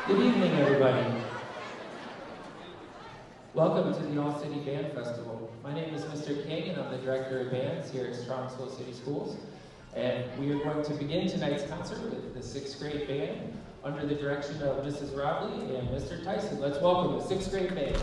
Good evening, everybody. Welcome to the All-City Band Festival. My name is Mr. King, and I'm the Director of Bands here at Strongsville City Schools. And we are going to begin tonight's concert with the 6th grade band under the direction of Mrs. Robley and Mr. Tyson. Let's welcome the 6th grade band.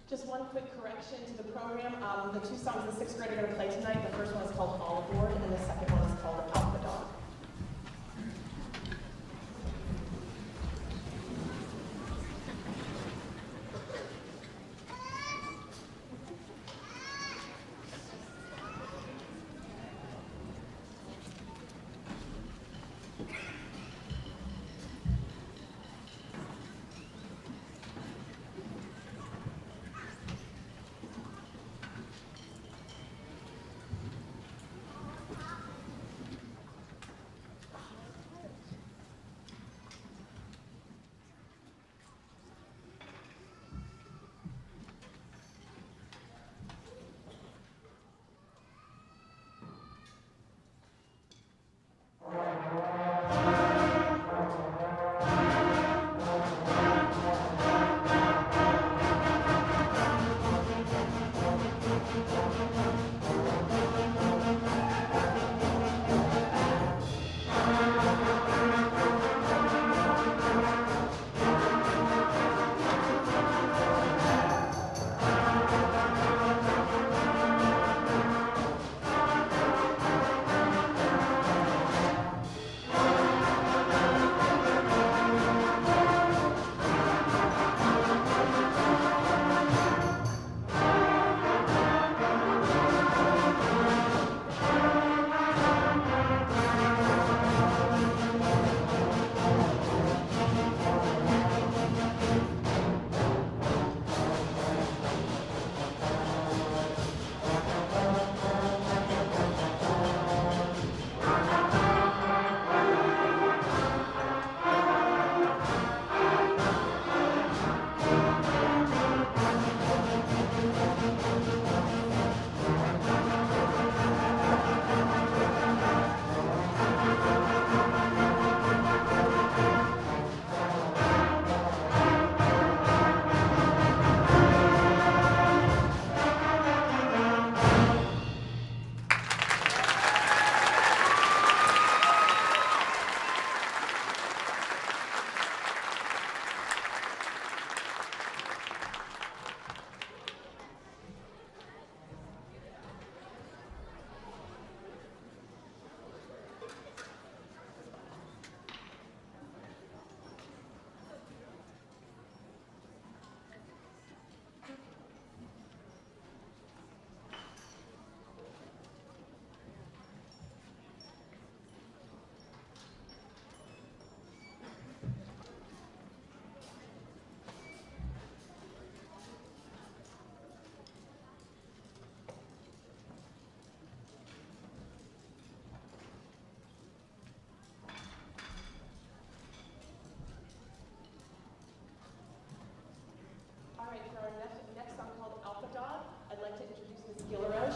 Just one quick correction to the program. The two songs the 6th grade are going to play tonight, the first one is called All Aboard, and the second one is called Out the Dog.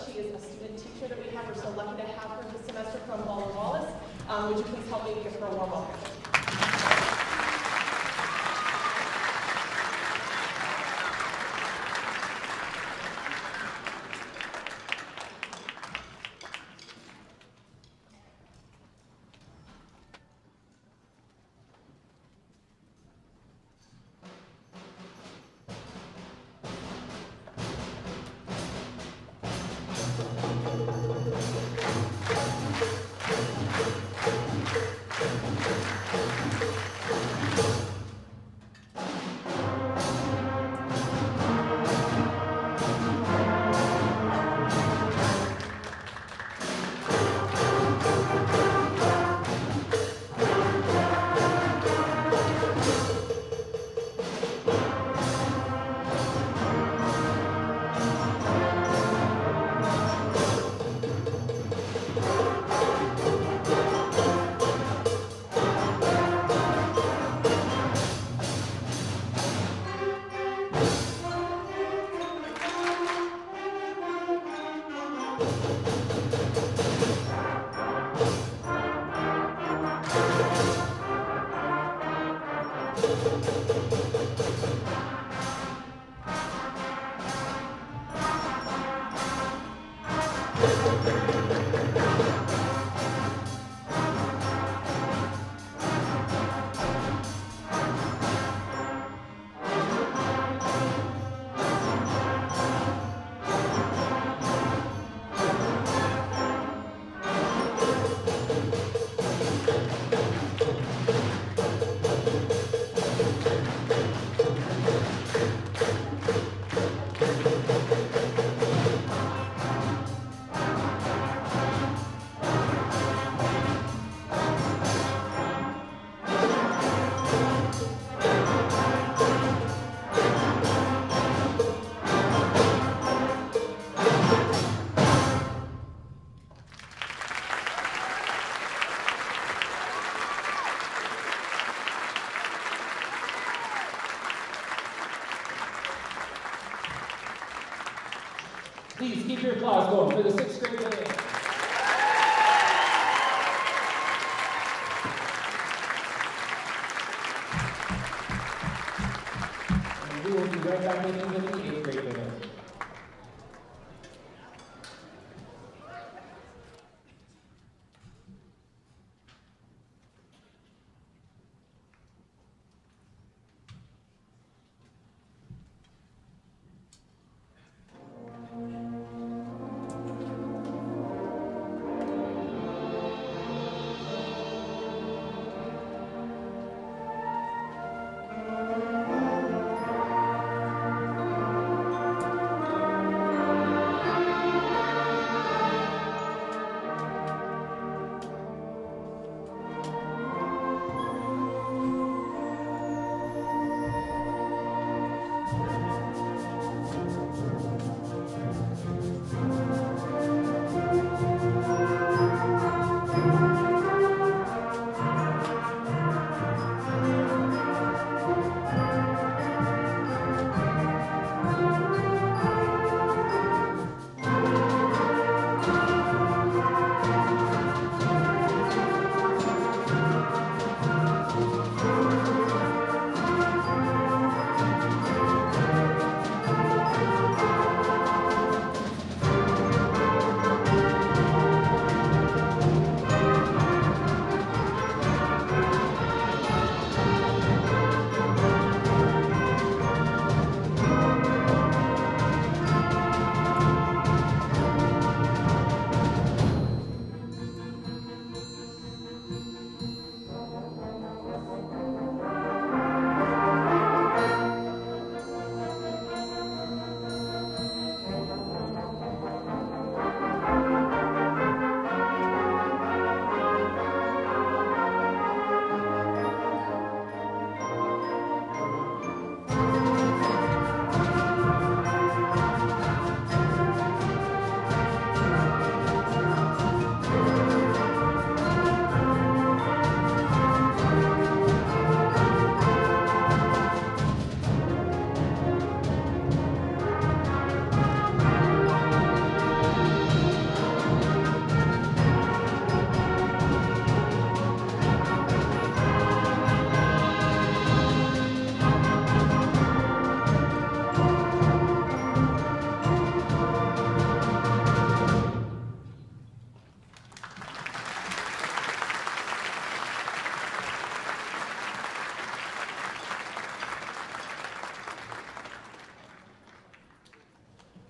She is a student teacher that we have. We're so lucky to have her this semester from Baldwin Wallace. Would you please help me give her a warm welcome? Please keep your applause going for the 6th grade band. And we will be right back with the 8th grade band.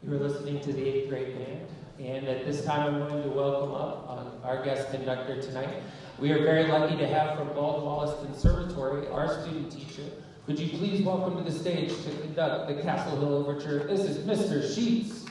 You're listening to the 8th grade band, and at this time I'm going to welcome up our guest conductor tonight. We are very lucky to have from Bald Wallace Conservatory our student teacher. Could you please welcome to the stage to conduct the Castle Hill Overture? This is Mr. Sheets.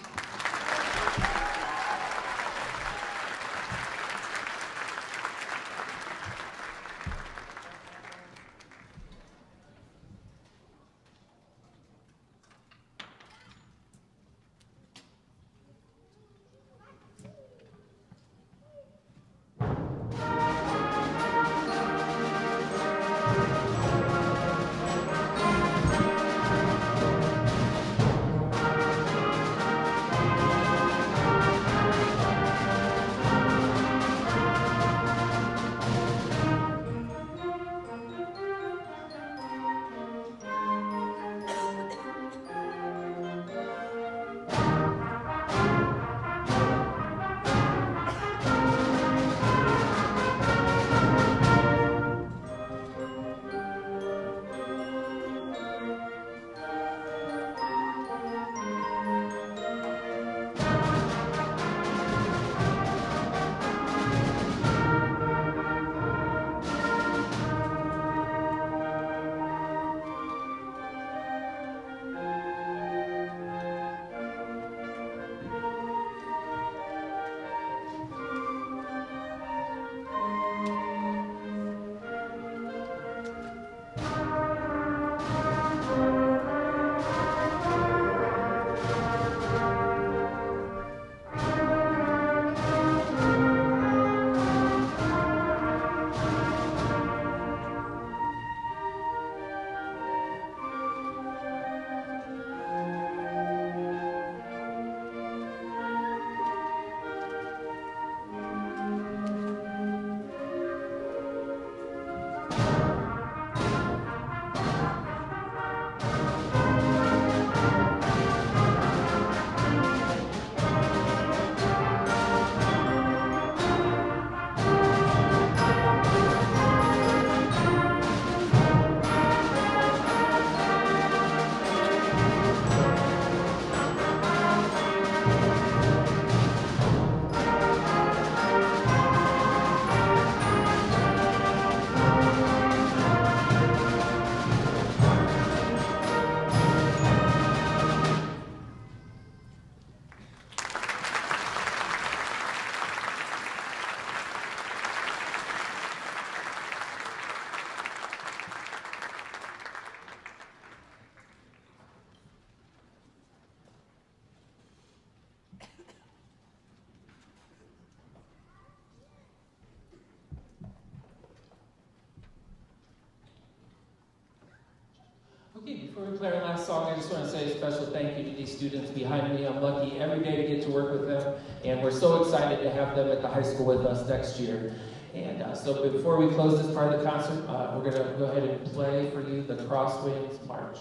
play our last song, I just want to say a special thank you to these students behind me. I'm lucky every day to get to work with them, and we're so excited to have them at the high school with us next year. And so before we close this part of the concert, we're going to go ahead and play for you the Crosswinds March.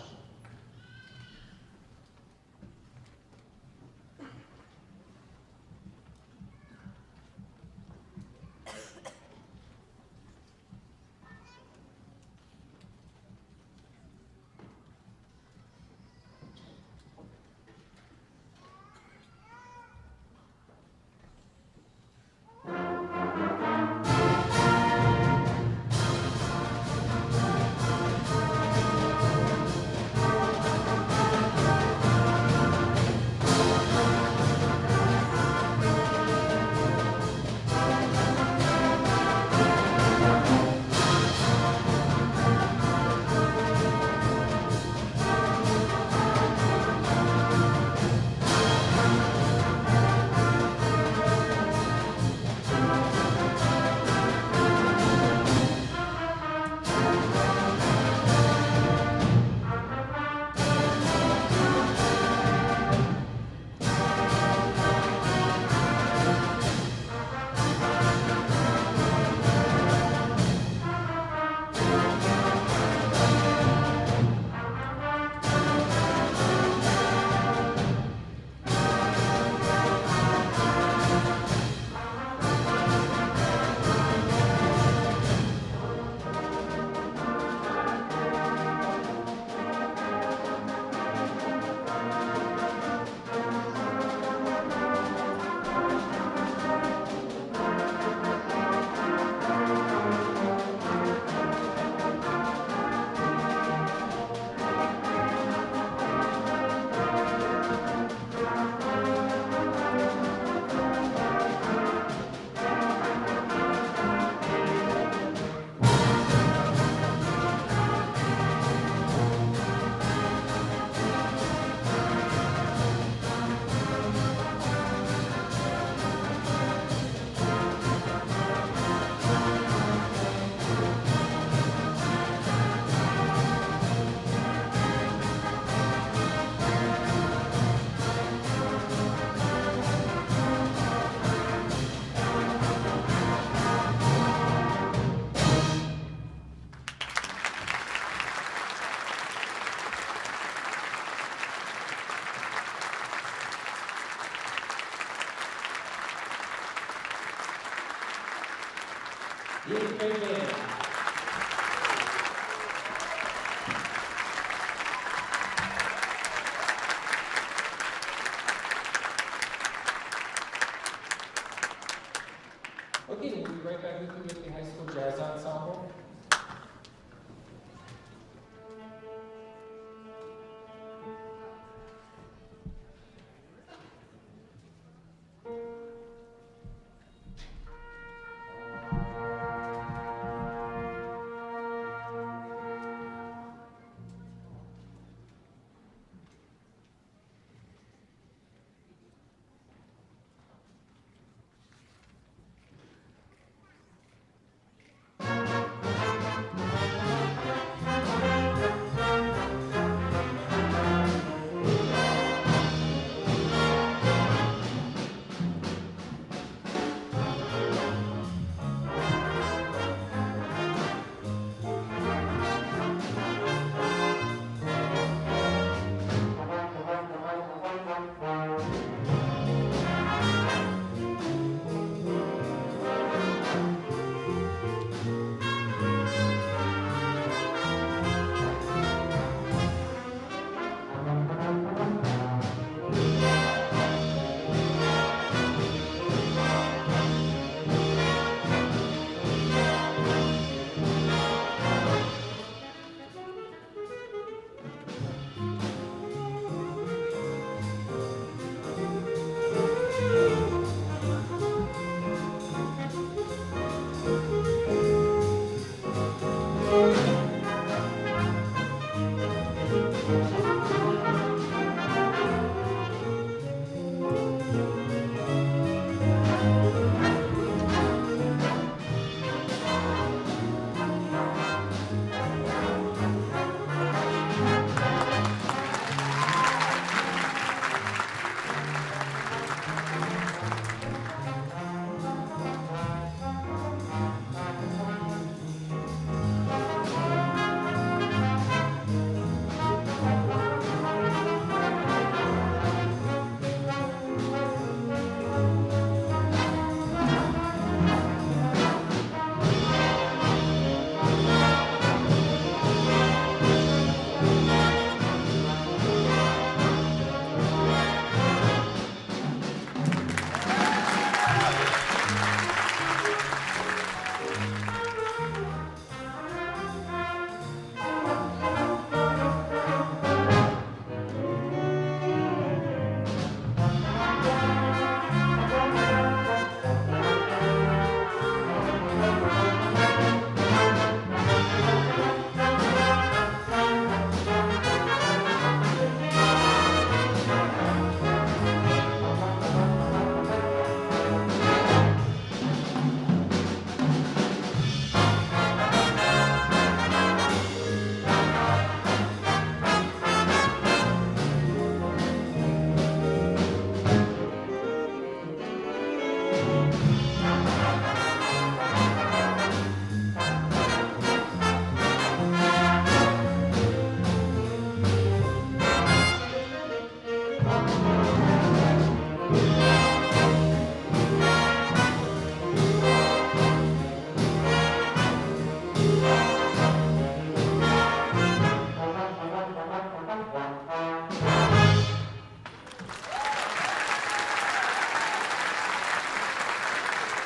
The eighth grade band. Okay, we'll be right back with you with the high school jazz ensemble.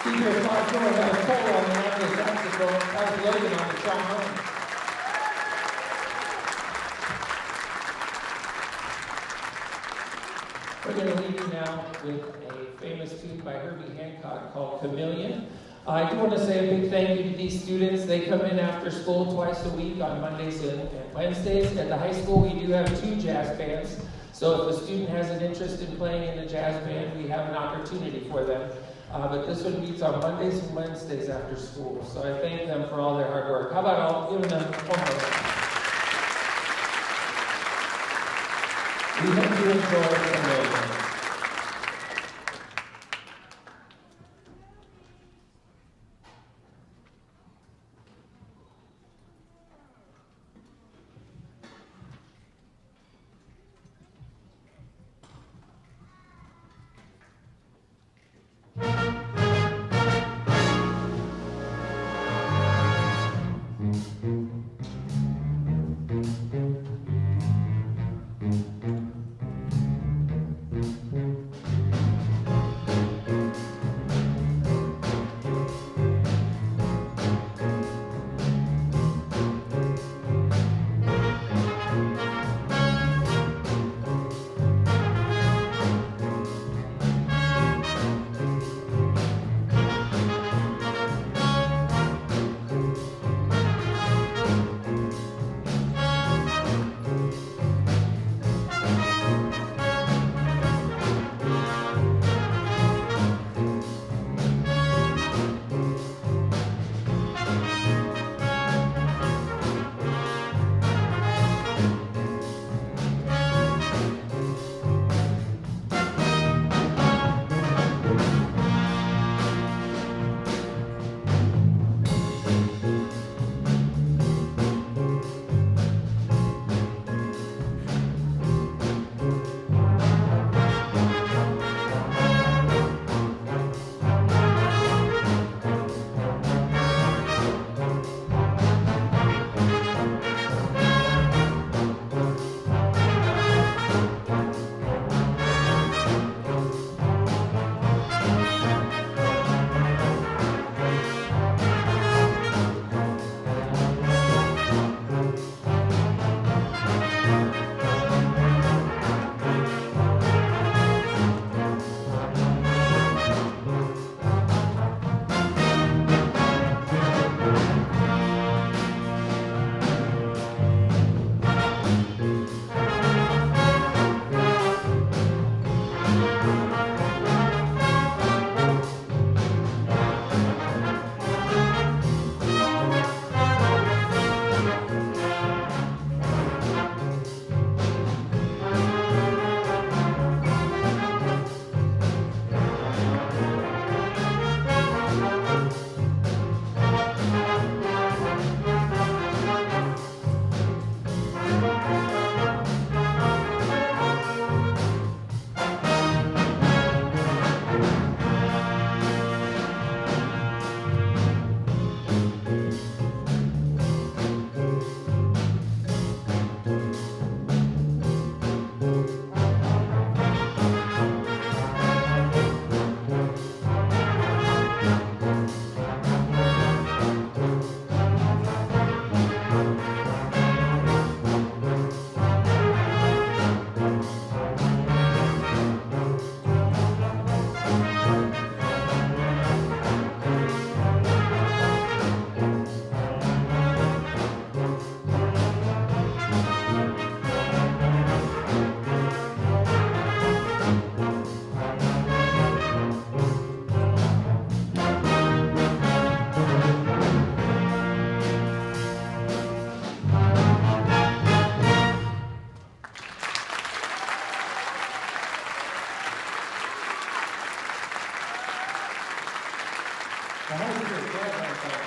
Senior Claude Moore has a solo on the alto saxophone. How's Logan on the trombone? We're going to leave you now with a famous tune by Herbie Hancock called Chameleon. I do want to say a big thank you to these students. They come in after school twice a week on Mondays and Wednesdays. At the high school, we do have 2 jazz bands. So if a student has an interest in playing in the jazz band, we have an opportunity for them. But this one meets on Mondays and Wednesdays after school. So I thank them for all their hard work. How about all giving them one more? We hope you enjoy Chameleon. The high school jazz ensemble.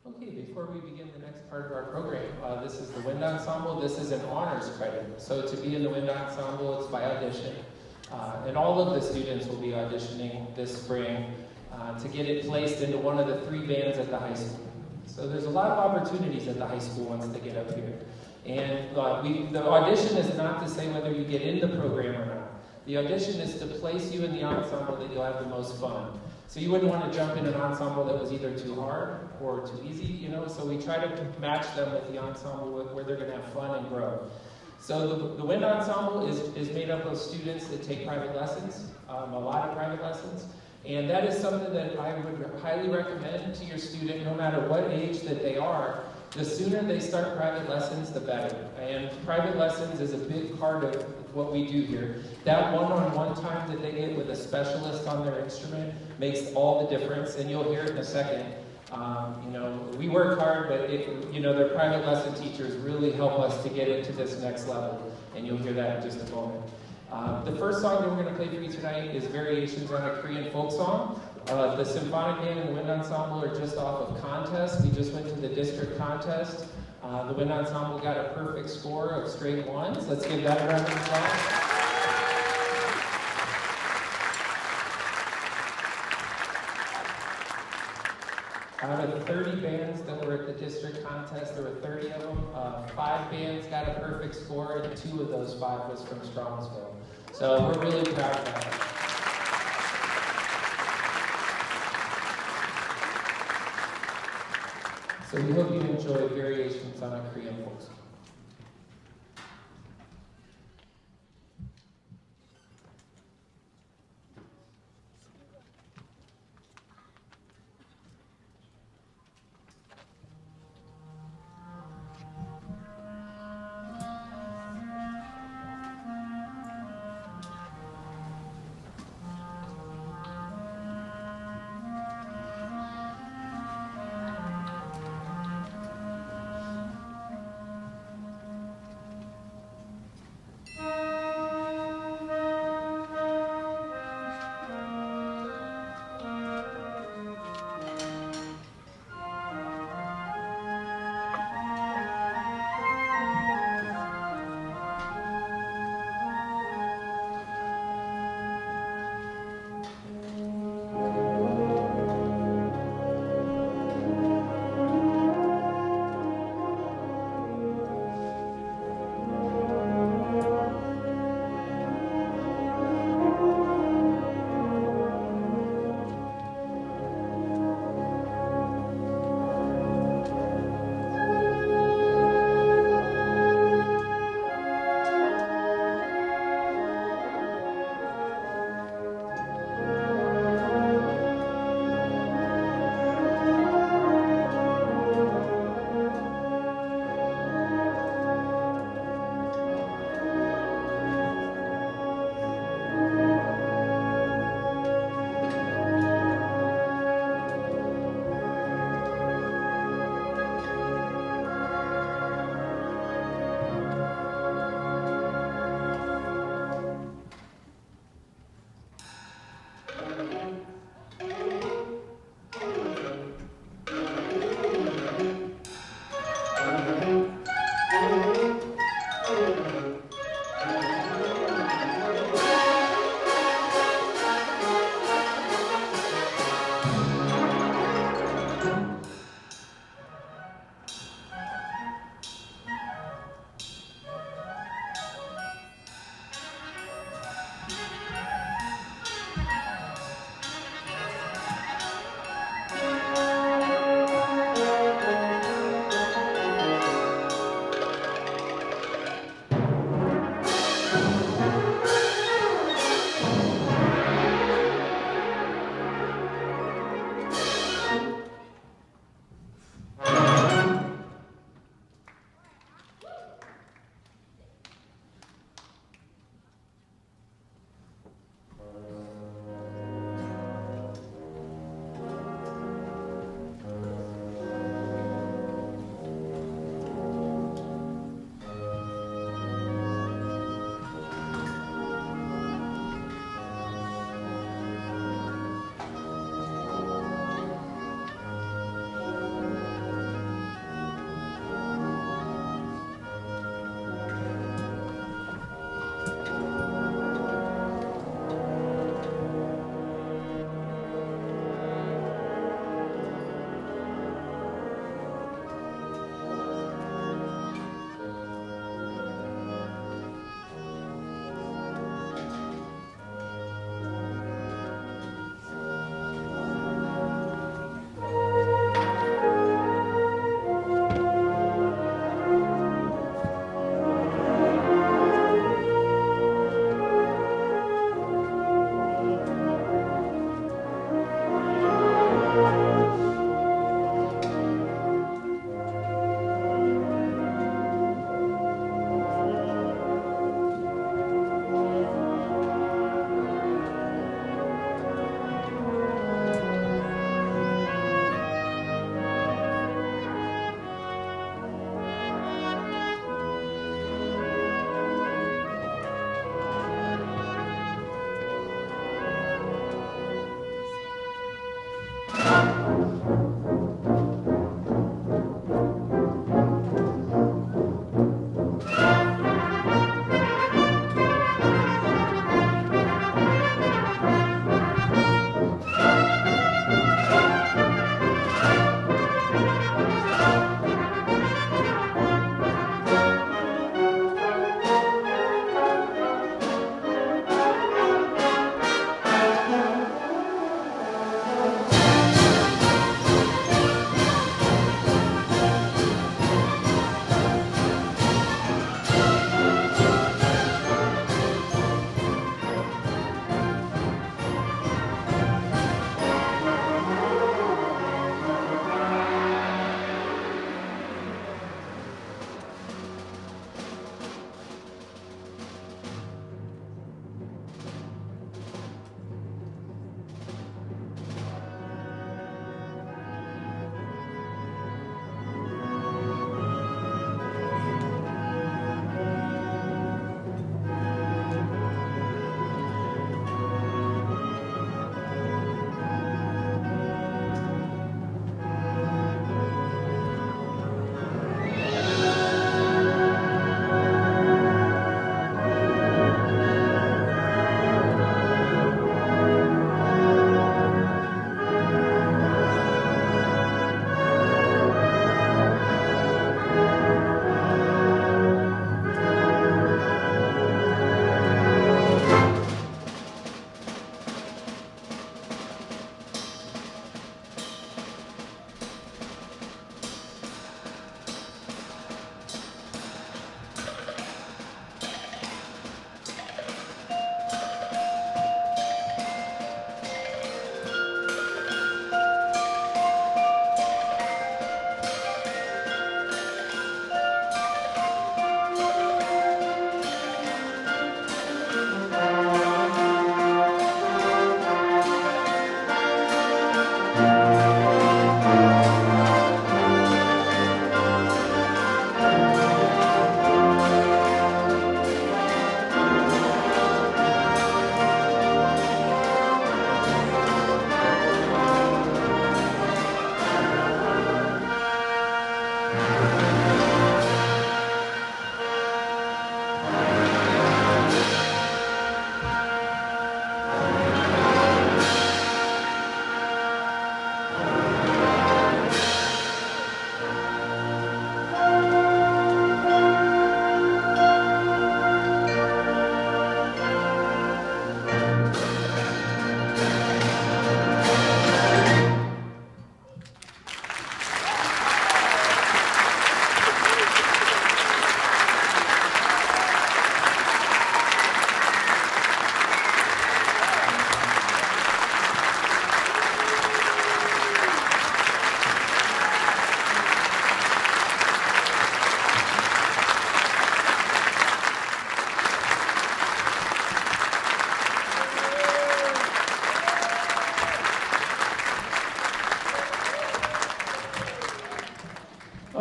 Okay, before we begin the next part of our program, this is the wind ensemble. This is an honors credit. So to be in the wind ensemble, it's by audition. And all of the students will be auditioning this spring to get it placed into one of the 3 bands at the high school. So there's a lot of opportunities at the high school once they get up here. And the audition is not to say whether you get in the program or not. The audition is to place you in the ensemble that you'll have the most fun. So you wouldn't want to jump in an ensemble that was either too hard or too easy, you know, so we try to match them with the ensemble where they're going to have fun and grow. So the wind ensemble is made up of students that take private lessons, a lot of private lessons, and that is something that I would highly recommend to your student, no matter what age that they are. The sooner they start private lessons, the better. And private lessons is a big part of what we do here. That one-on-one time that they get with a specialist on their instrument makes all the difference, and you'll hear it in a second. You know, we work hard, but their private lesson teachers really help us to get into this next level, and you'll hear that in just a moment. The first song that we're going to play for you tonight is Variations on a Korean Folk Song. The symphonic band and the wind ensemble are just off of contest. We just went to the district contest. The wind ensemble got a perfect score of straight 1s. Let's give that a round of applause. Out of 30 bands that were at the district contest, there were 30 of them. 5 bands got a perfect score, and 2 of those 5 was from Strongsville. So we're really proud of that. So we hope you enjoy Variations on a Korean Folk Song.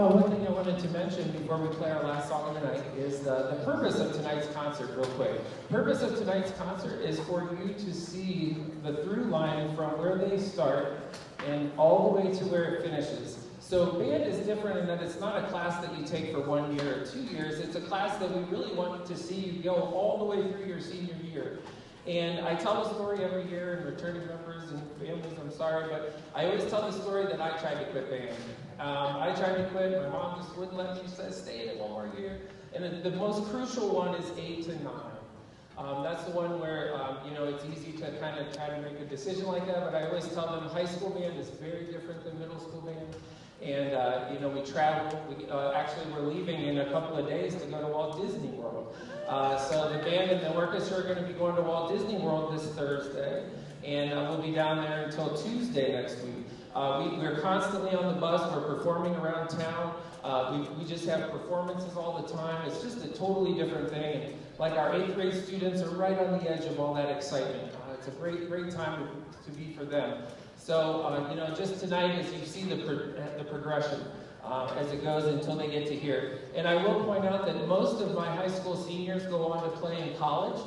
One thing I wanted to mention before we play our last song of the night is the purpose of tonight's concert, real quick. The purpose of tonight's concert is for you to see the through line from where they start and all the way to where it finishes. So band is different in that it's not a class that you take for 1 year or 2 years. It's a class that we really want to see you go all the way through your senior year. And I tell the story every year, and returning members and families, I'm sorry, but I always tell the story that I tried to quit band. I tried to quit, my mom just wouldn't let me. She said, stay in it one more year. And the most crucial one is 8 to 9. That's the one where, it's easy to kind of try to make a decision like that, but I always tell them high school band is very different than middle school band. And, we travel. Actually, we're leaving in a couple of days to go to Walt Disney World. So the band and the orchestra are going to be going to Walt Disney World this Thursday, and we'll be down there until Tuesday next week. We're constantly on the bus. We're performing around town. We just have performances all the time. It's just a totally different thing. And like our 8th grade students are right on the edge of all that excitement. It's a great, great time to be for them. So, just tonight as you see the progression as it goes until they get to here. And I will point out that most of my high school seniors go on to play in college.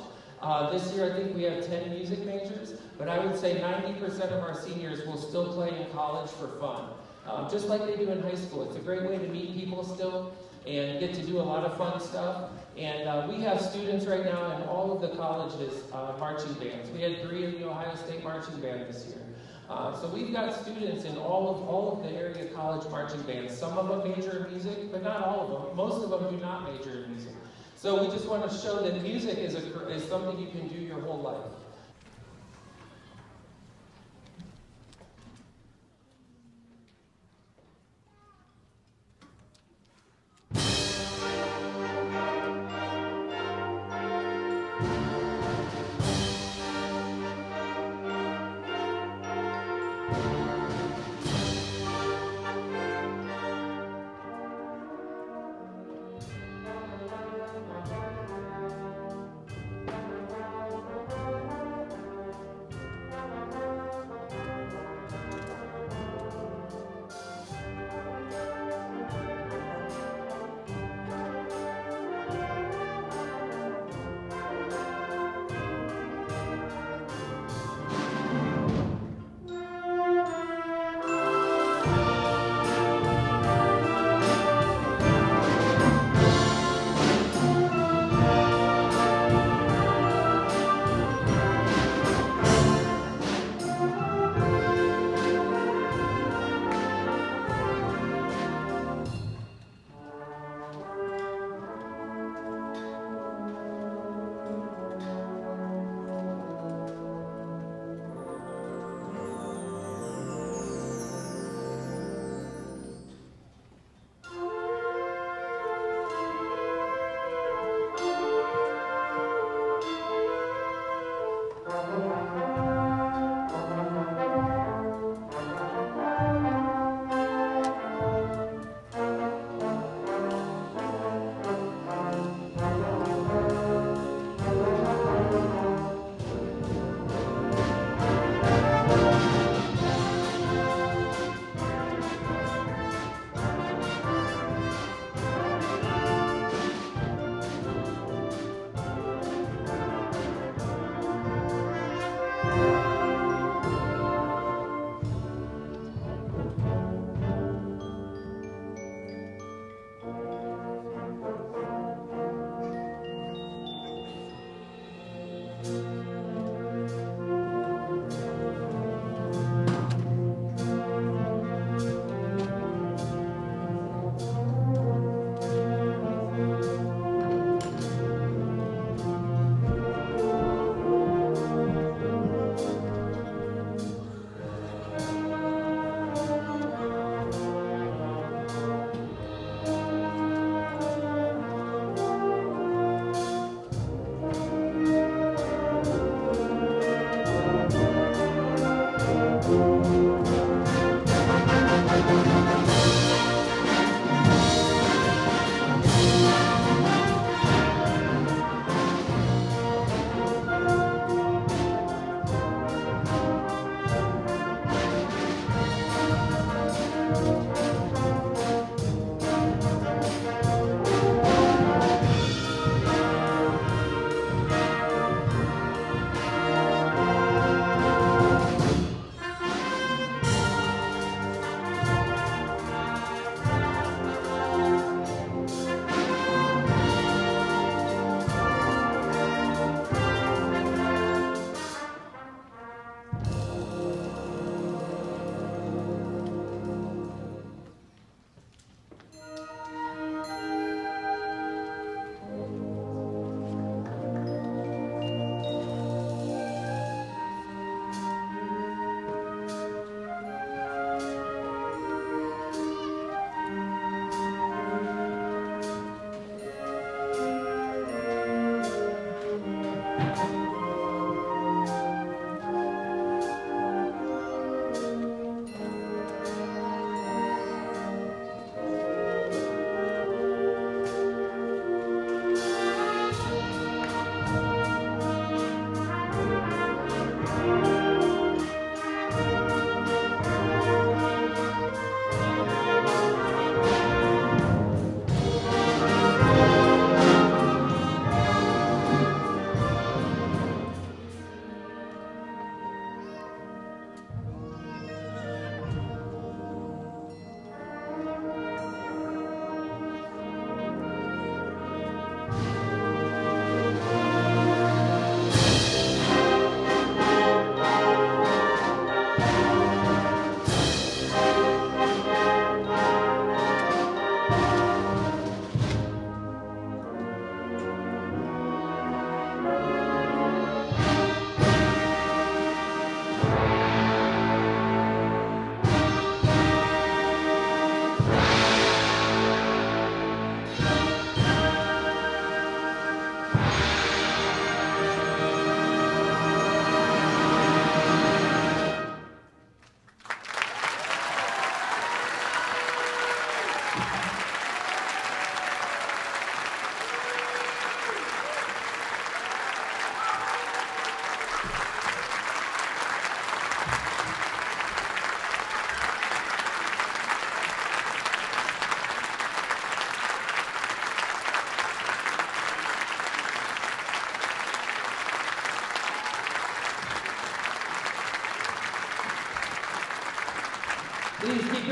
This year I think we have 10 music majors, but I would say 90% of our seniors will still play in college for fun. Just like they do in high school. It's a great way to meet people still and get to do a lot of fun stuff. And we have students right now in all of the colleges' marching bands. We had 3 in the Ohio State Marching Band this year. So we've got students in all of the area college marching bands. Some of them major in music, but not all of them. Most of them do not major in music. So we just want to show that music is something you can do your whole life.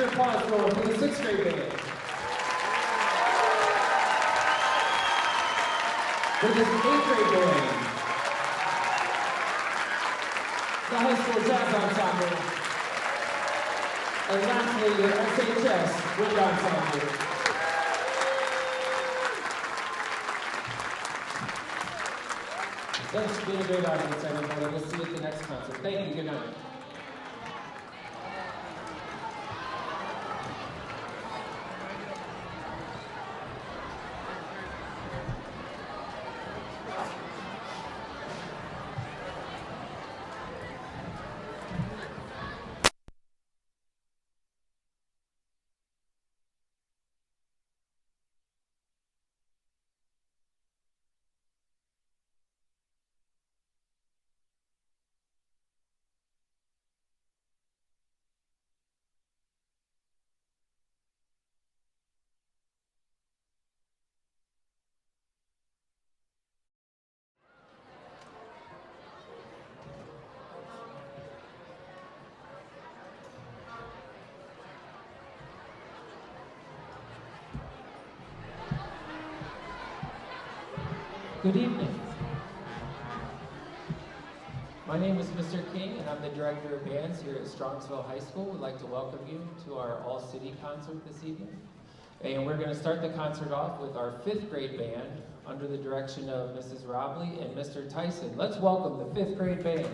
your applause for the 6th grade band. For this 8th grade band. The high school jazz ensemble. And lastly, the SHS wind ensemble. Thanks for being a great audience, everybody. We'll see you at the next concert. Thank you. Good night. Good evening. My name is Mr. King, and I'm the Director of Bands here at Strongsville High School. We'd like to welcome you to our all-city concert this evening. And we're going to start the concert off with our 5th grade band under the direction of Mrs. Robley and Mr. Tyson. Let's welcome the 5th grade band.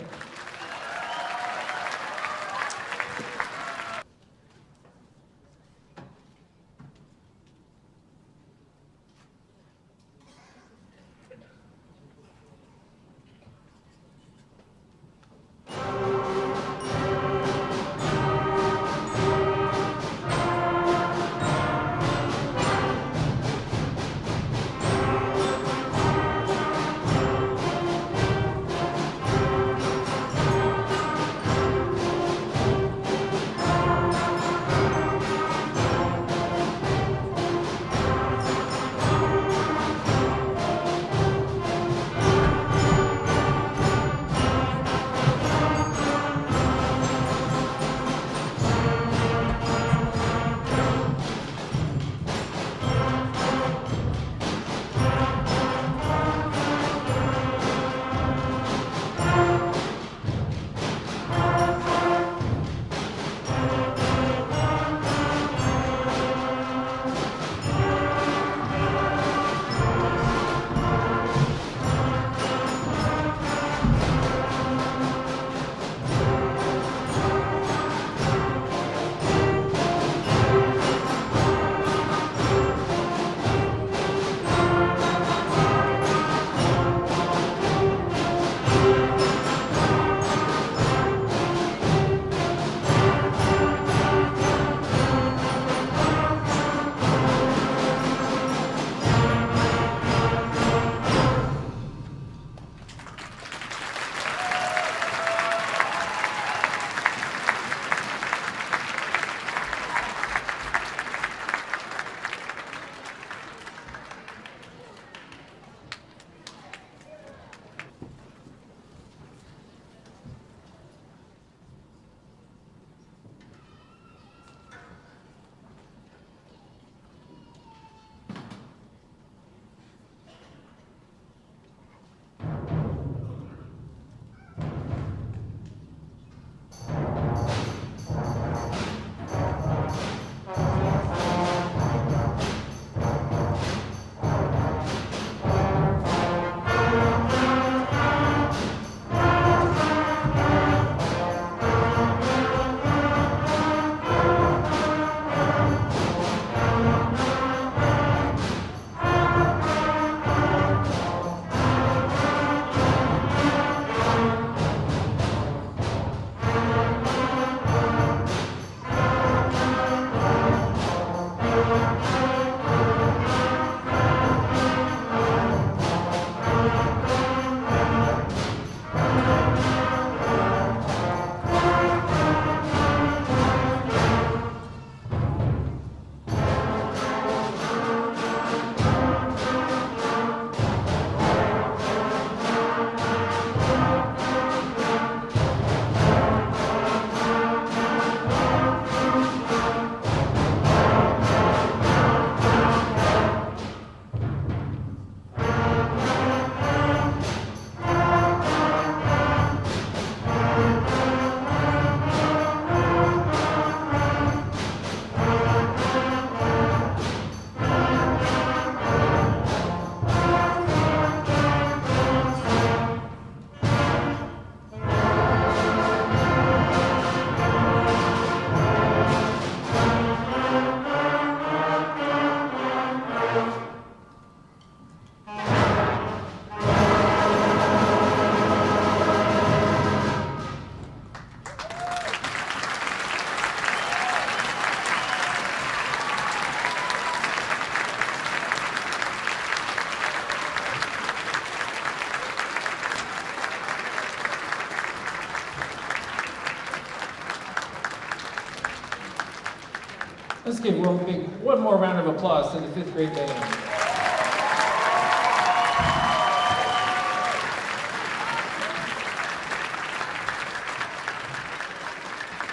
Let's give one more round of applause to the 5th grade band.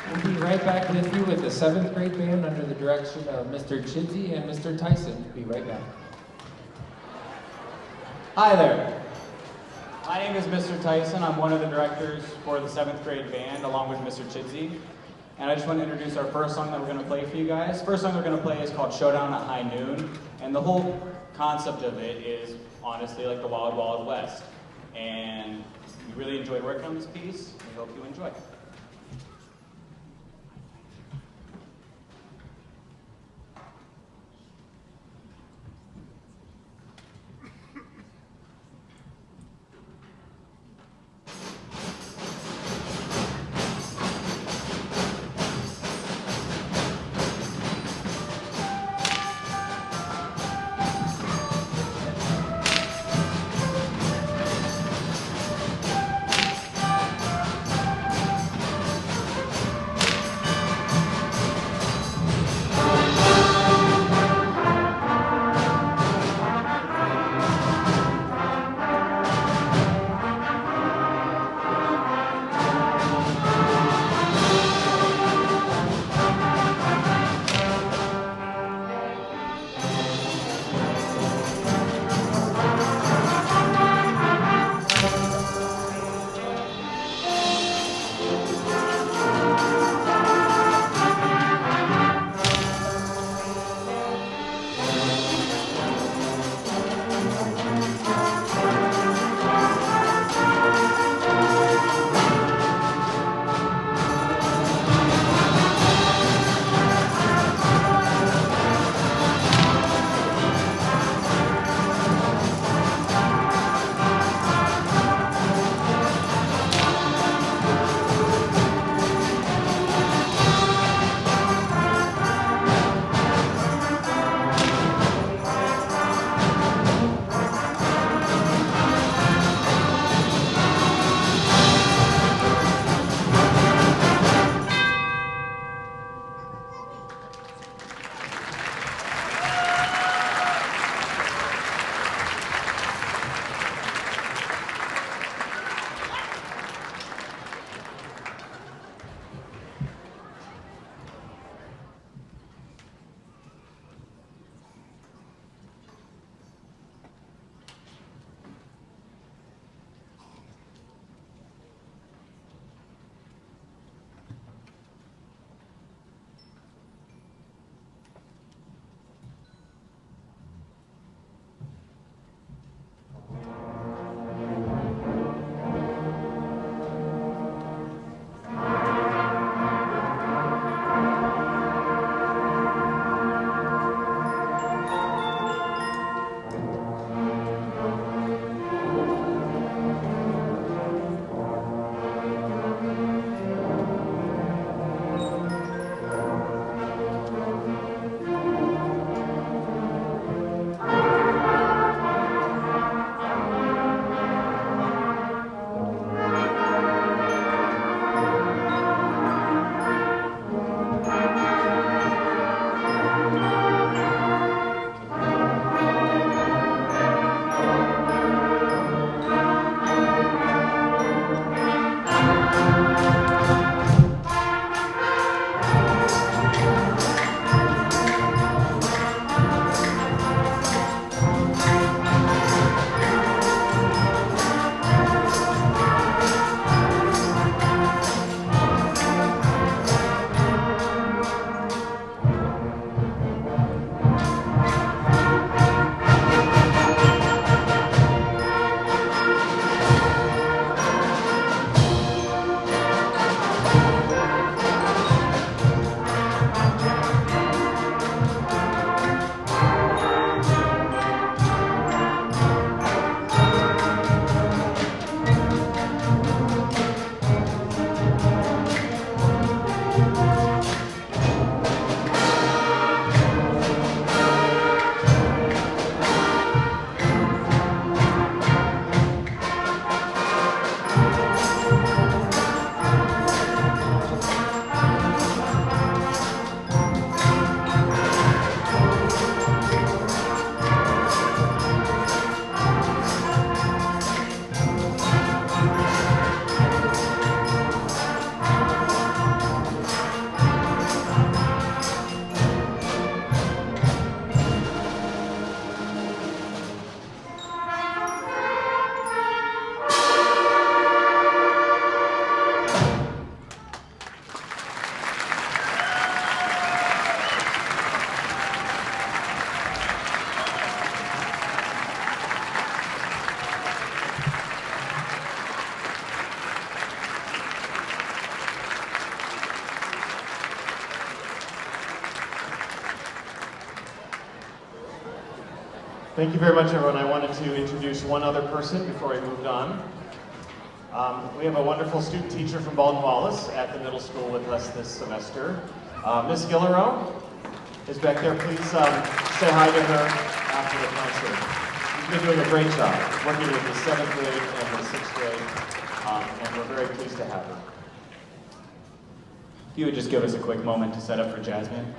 We'll be right back with you with the 7th grade band under the direction of Mr. Chidsey and Mr. Tyson. Be right back. Hi there. My name is Mr. Tyson. I'm one of the directors for the 7th grade band along with Mr. Chidsey. And I just want to introduce our first song that we're going to play for you guys. First song we're going to play is called Showdown at High Noon. And the whole concept of it is honestly like the Wild Wild West. And we really enjoyed working on this piece. We hope you enjoy. Thank you very much, everyone. I wanted to introduce one other person before I moved on. We have a wonderful student teacher from Baldwin Wallace at the middle school with us this semester. Miss Gillerow is back there. Please say hi to her after the concert. She's been doing a great job working with the 7th grade and the 6th grade, and we're very pleased to have her. If you would just give us a quick moment to set up for jazz band.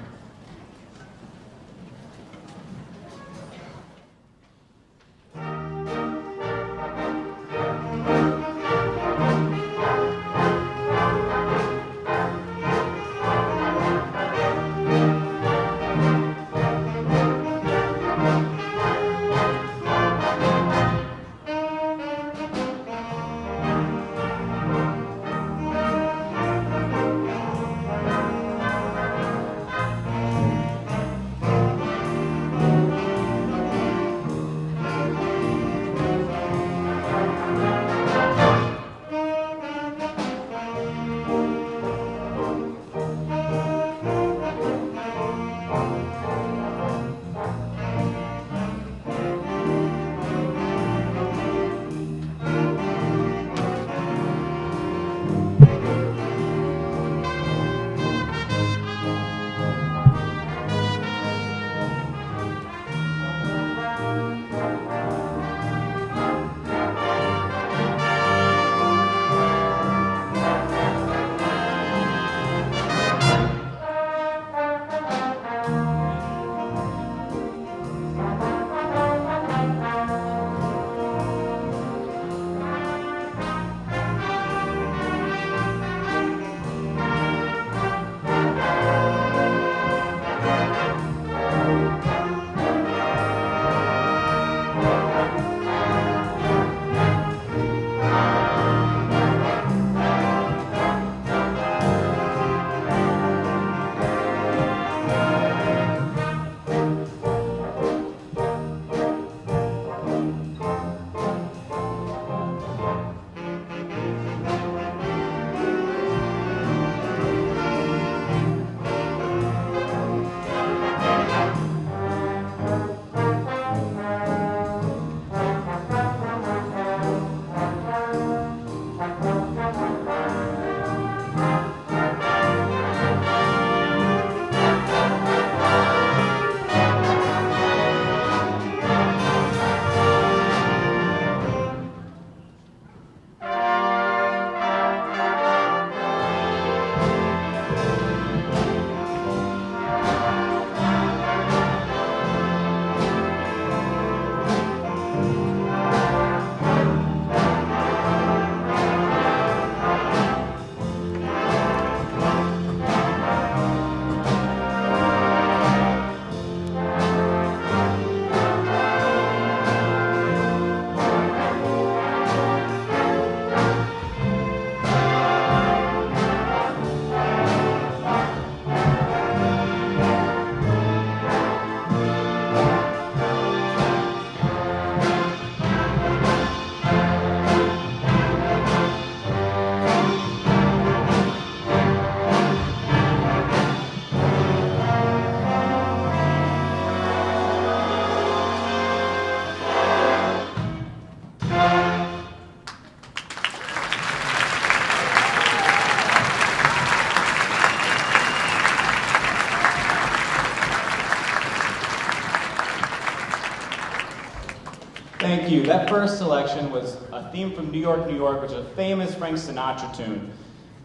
Thank you. That first selection was a theme from New York, New York, which is a famous Frank Sinatra tune.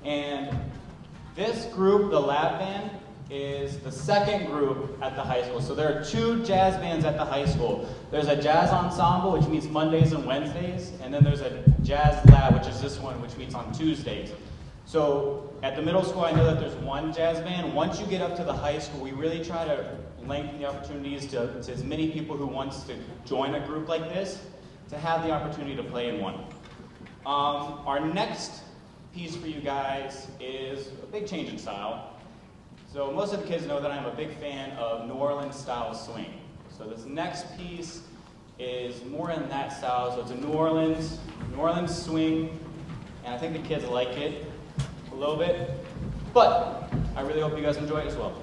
And this group, the Lab Band, is the second group at the high school. So there are 2 jazz bands at the high school. There's a jazz ensemble, which meets Mondays and Wednesdays, and then there's a jazz lab, which is this one, which meets on Tuesdays. So at the middle school, I know that there's 1 jazz band. Once you get up to the high school, we really try to lengthen the opportunities to as many people who wants to join a group like this to have the opportunity to play in one. Our next piece for you guys is a big change in style. So most of the kids know that I'm a big fan of New Orleans style swing. So this next piece is more in that style. So it's a New Orleans swing, and I think the kids like it a little bit. But I really hope you guys enjoy it as well.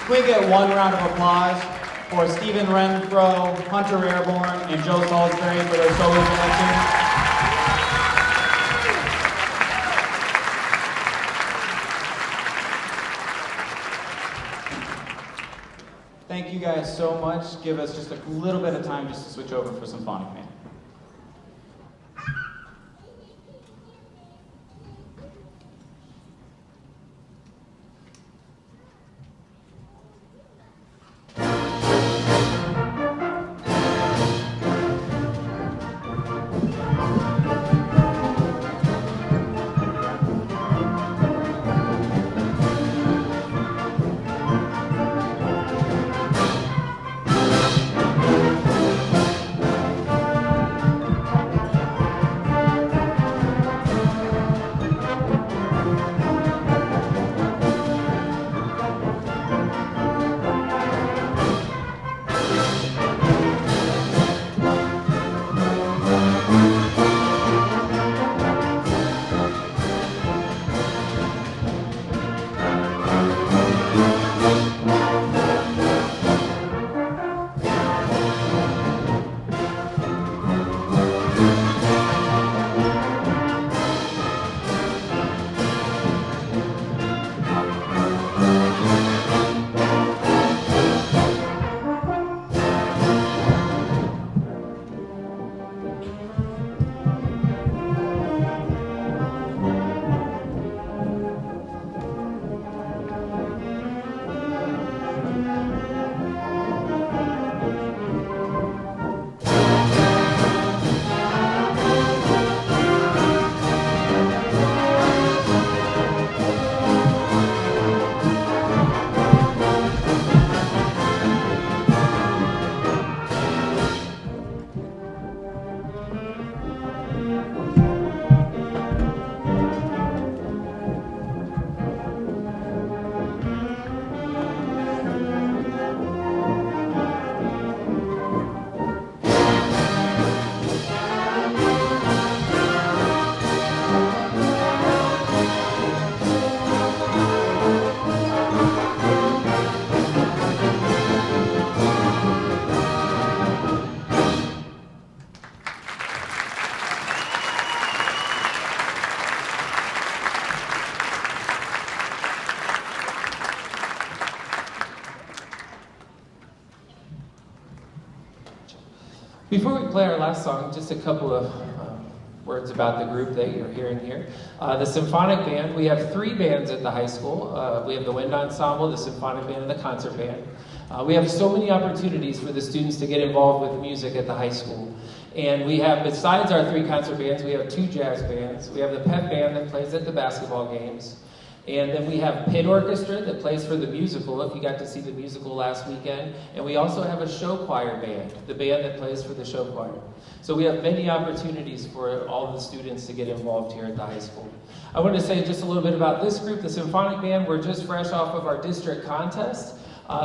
Can we get one round of applause for Stephen Renfro, Hunter Airborne, and Joe Salisbury for their solo selection? Thank you guys so much. Give us just a little bit of time just to switch over for symphonic band. Before we play our last song, just a couple of words about the group that you're hearing here. The symphonic band, we have 3 bands at the high school. We have the wind ensemble, the symphonic band, and the concert band. We have so many opportunities for the students to get involved with music at the high school. And we have, besides our 3 concert bands, we have 2 jazz bands. We have the pep band that plays at the basketball games. And then we have pit orchestra that plays for the musical, if you got to see the musical last weekend. And we also have a show choir band, the band that plays for the show choir. So we have many opportunities for all the students to get involved here at the high school. I want to say just a little bit about this group, the symphonic band. We're just fresh off of our district contest.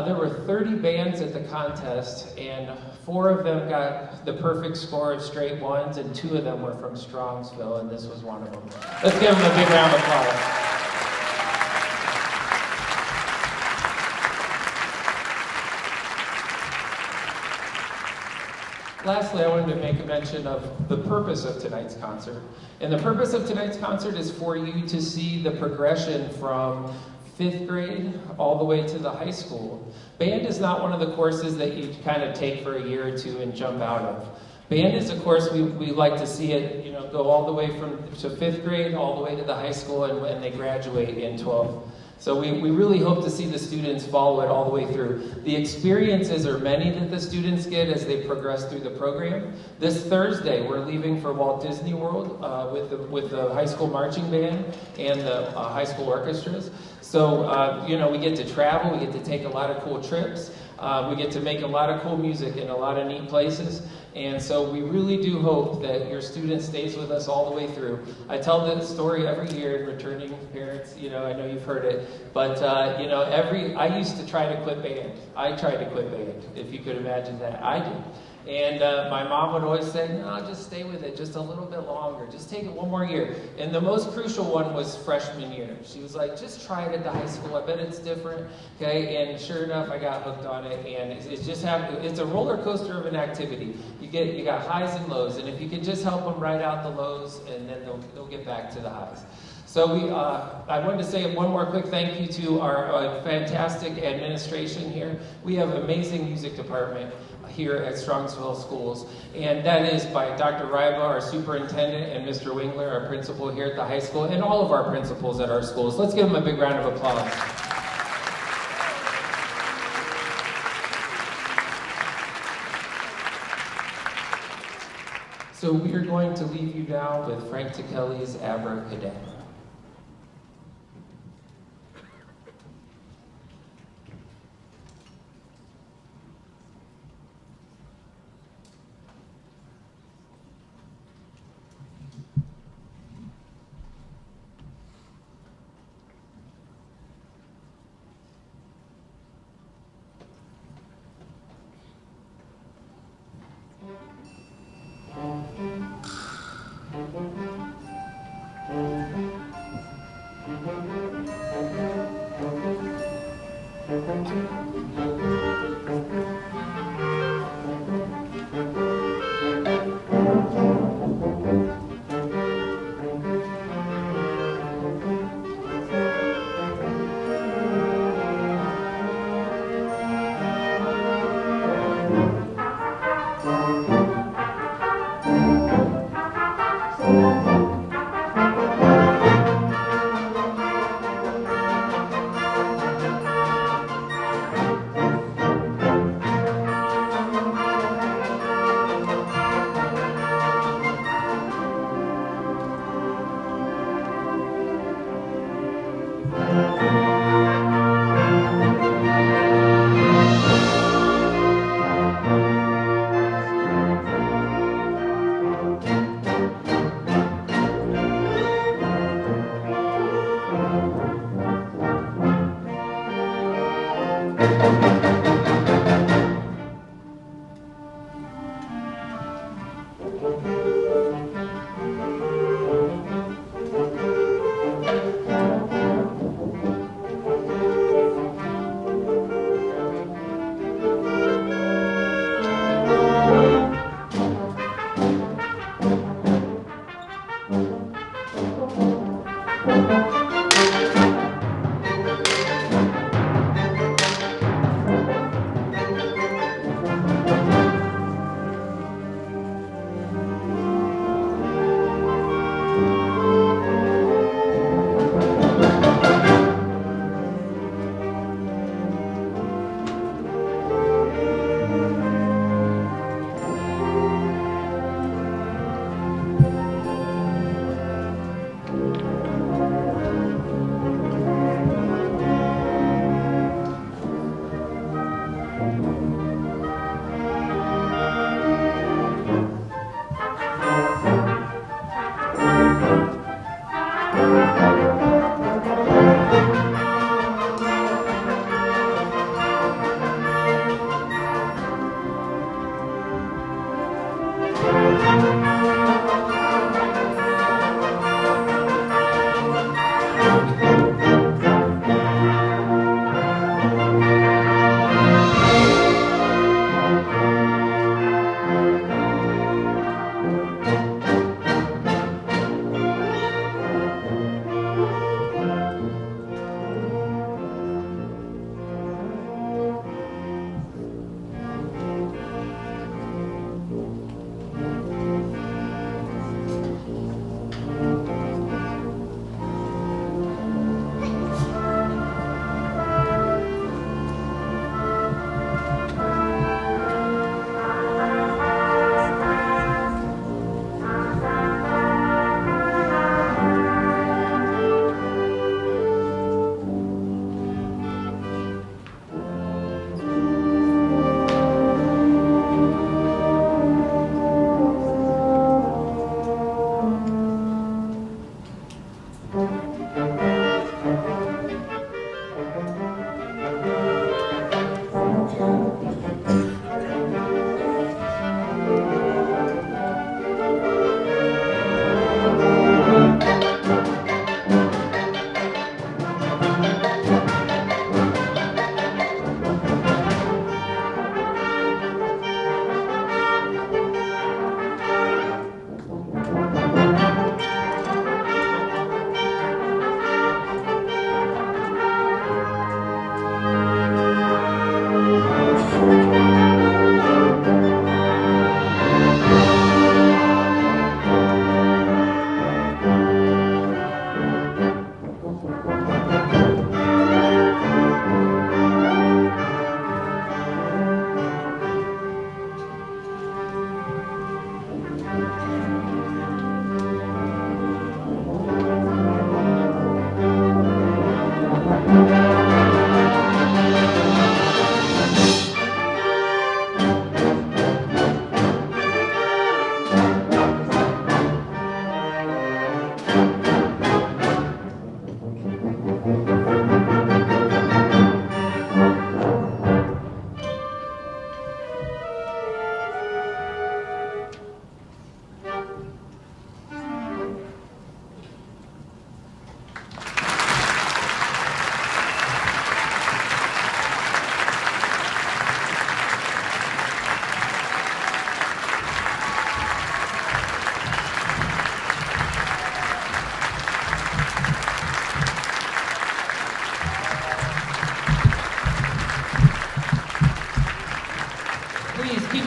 There were 30 bands at the contest, and 4 of them got the perfect score of straight ones, and 2 of them were from Strongsville, and this was one of them. Let's give them a big round of applause. Lastly, I wanted to make a mention of the purpose of tonight's concert. And the purpose of tonight's concert is for you to see the progression from 5th grade all the way to the high school. Band is not one of the courses that you kind of take for a year or 2 and jump out of. Band is a course we like to see it, go all the way to 5th grade, all the way to the high school, and when they graduate in 12th. So we really hope to see the students follow it all the way through. The experiences are many that the students get as they progress through the program. This Thursday, we're leaving for Walt Disney World with the high school marching band and the high school orchestras. So, we get to travel, we get to take a lot of cool trips, we get to make a lot of cool music in a lot of neat places. And so we really do hope that your student stays with us all the way through. I tell this story every year, returning parents, I know you've heard it, but I used to try to quit band. I tried to quit band, if you could imagine that. I did. And my mom would always say, no, just stay with it just a little bit longer. Just take it one more year. And the most crucial one was freshman year. She was like, just try it at the high school. I bet it's different. Okay, and sure enough, I got hooked on it. And it's just it's a roller coaster of an activity. You got highs and lows. And if you can just help them ride out the lows, and then they'll get back to the highs. So I wanted to say one more quick thank you to our fantastic administration here. We have an amazing music department here at Strongsville Schools, and that is by Dr. Ryba, our superintendent, and Mr. Wingler, our principal here at the high school, and all of our principals at our schools. Let's give them a big round of applause. So we are going to leave you now with Frank Tikelli's Abracadabra.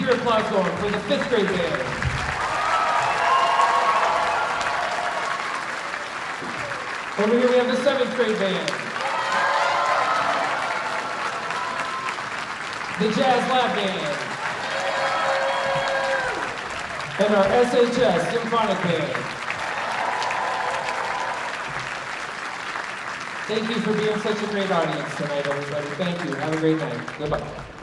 your applause going for the 5th grade band. Over here we have the 7th grade band. The Jazz Lab Band. And our SHS Symphonic Band. Thank you for being such a great audience tonight, everybody. Thank you. Have a great night. Goodbye.